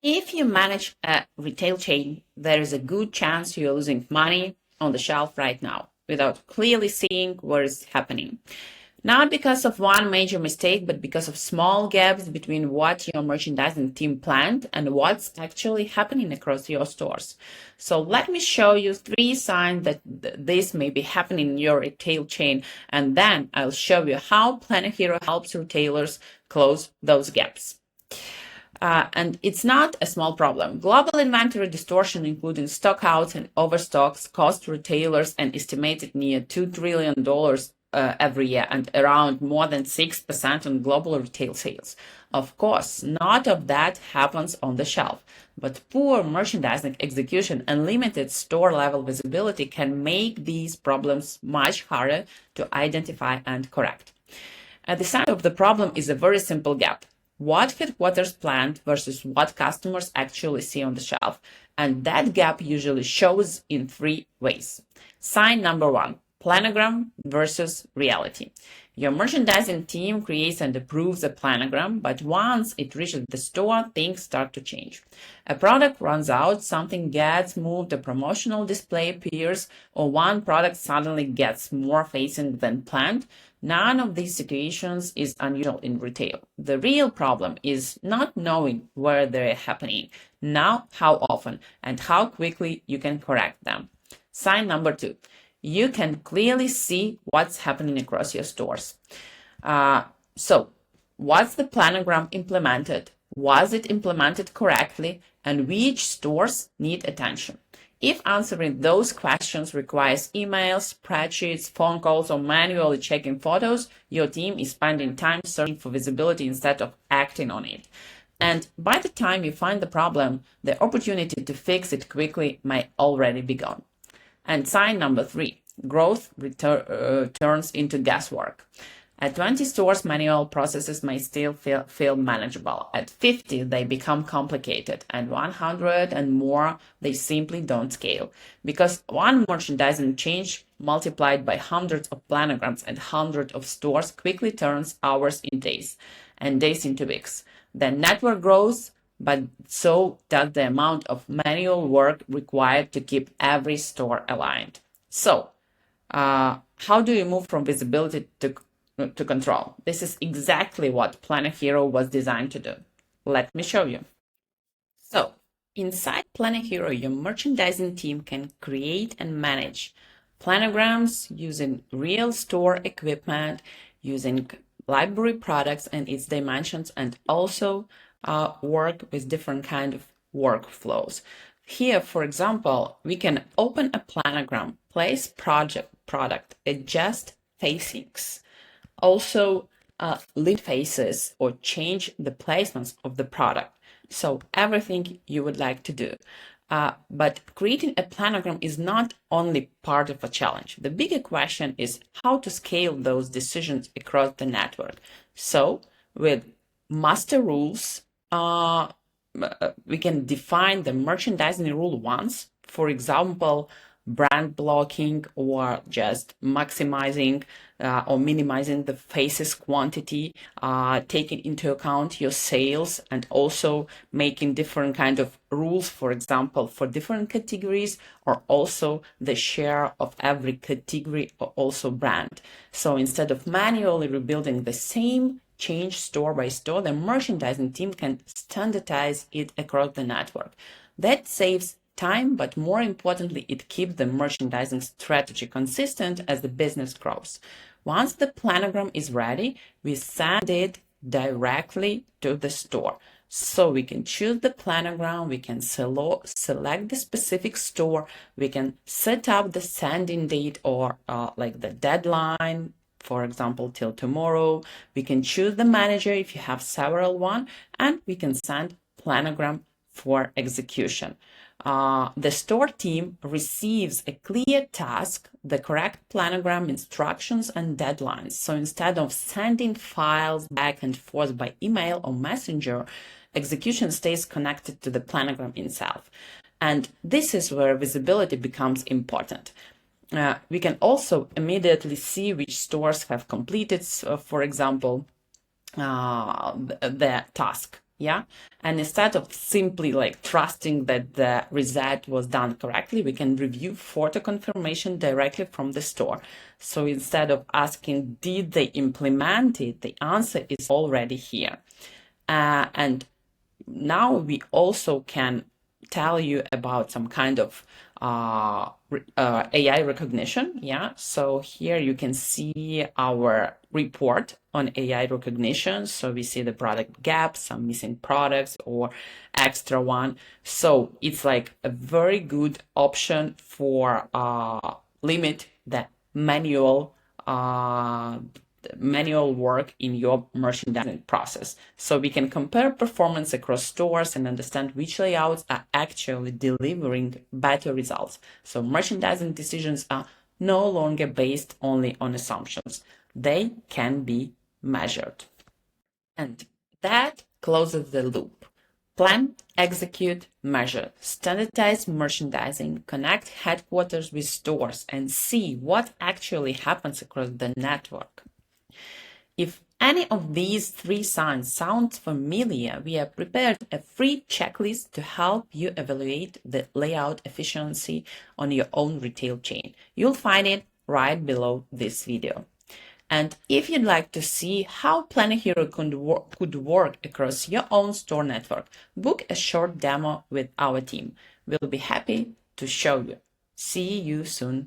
If you manage a retail chain, there is a good chance you're losing money on the shelf right now without clearly seeing what is happening. Not because of one major mistake, but because of small gaps between what your merchandising team planned and what's actually happening across your stores. So let me show you 3 signs that this may be happening in your retail chain, and then I'll show you how PlanoHero helps retailers close those gaps. And it's not a small problem. Global inventory distortion, including stockouts and overstocks, cost retailers an estimated near $2 trillion every year and around more than 6% on global retail sales. Of course, not of that happens on the shelf, but poor merchandising execution and limited store level visibility can make these problems much harder to identify and correct. At the center of the problem is a very simple gap. What headquarters planned versus what customers actually see on the shelf. And that gap usually shows in 3 ways. Sign number 1, planogram versus reality. Your merchandising team creates and approves a planogram, but once it reaches the store, things start to change. A product runs out, something gets moved, a promotional display appears, or one product suddenly gets more facing than planned. None of these situations is unusual in retail. The real problem is not knowing where they're happening, now how often, and how quickly you can correct them. Sign number 2. You can clearly see what's happening across your stores. So, was the planogram implemented? Was it implemented correctly? And which stores need attention? If answering those questions requires emails, spreadsheets, phone calls, or manually checking photos, your team is spending time searching for visibility instead of acting on it. And by the time you find the problem, the opportunity to fix it quickly may already be gone. And sign number 3, growth turns into guesswork. At 20 stores, manual processes may still feel manageable. At 50, they become complicated. And 100 and more, they simply don't scale. Because one merchandising change multiplied by hundreds of planograms and hundreds of stores quickly turns hours into days and days into weeks. The network grows, but so does the amount of manual work required to keep every store aligned. So, how do you move from visibility to control? This is exactly what PlanoHero was designed to do. Let me show you. So, inside PlanoHero, your merchandising team can create and manage planograms using real store equipment, using library products and its dimensions, and also work with different kind of workflows. Here, for example, we can open a planogram, place product, adjust facings, also lid faces, or change the placements of the product. So everything you would like to do. But creating a planogram is not only part of a challenge. The bigger question is how to scale those decisions across the network. So with master rules, we can define the merchandising rule once, for example, brand blocking, or just maximizing or minimizing the faces quantity, taking into account your sales, and also making different kind of rules, for example, for different categories, or also the share of every category or also brand. So instead of manually rebuilding the same change store by store, the merchandising team can standardize it across the network. That saves time, but more importantly, it keeps the merchandising strategy consistent as the business grows. Once the planogram is ready, we send it directly to the store. So we can choose the planogram, we can select the specific store, we can set up the sending date or like the deadline, for example, till tomorrow. We can choose the manager if you have several one, and we can send planogram for execution. The store team receives a clear task, the correct planogram instructions and deadlines. So instead of sending files back and forth by email or messenger, execution stays connected to the planogram itself. And this is where visibility becomes important. We can also immediately see which stores have completed, for example, the task. Yeah. And instead of simply like trusting that the reset was done correctly, we can review photo confirmation directly from the store. So instead of asking, did they implement it? The answer is already here. And now we also can tell you about some kind of AI recognition. Yeah, so here you can see our report on AI recognition. So we see the product gaps, some missing products or extra one. So it's like a very good option for limit the manual work in your merchandising process. So we can compare performance across stores and understand which layouts are actually delivering better results. So merchandising decisions are no longer based only on assumptions. They can be measured. And that closes the loop. Plan, execute, measure, standardize merchandising, connect headquarters with stores, and see what actually happens across the network. If any of these three signs sound familiar, we have prepared a free checklist to help you evaluate the layout efficiency on your own retail chain. You'll find it right below this video. And if you'd like to see how PlanoHero could work across your own store network, book a short demo with our team. We'll be happy to show you. See you soon.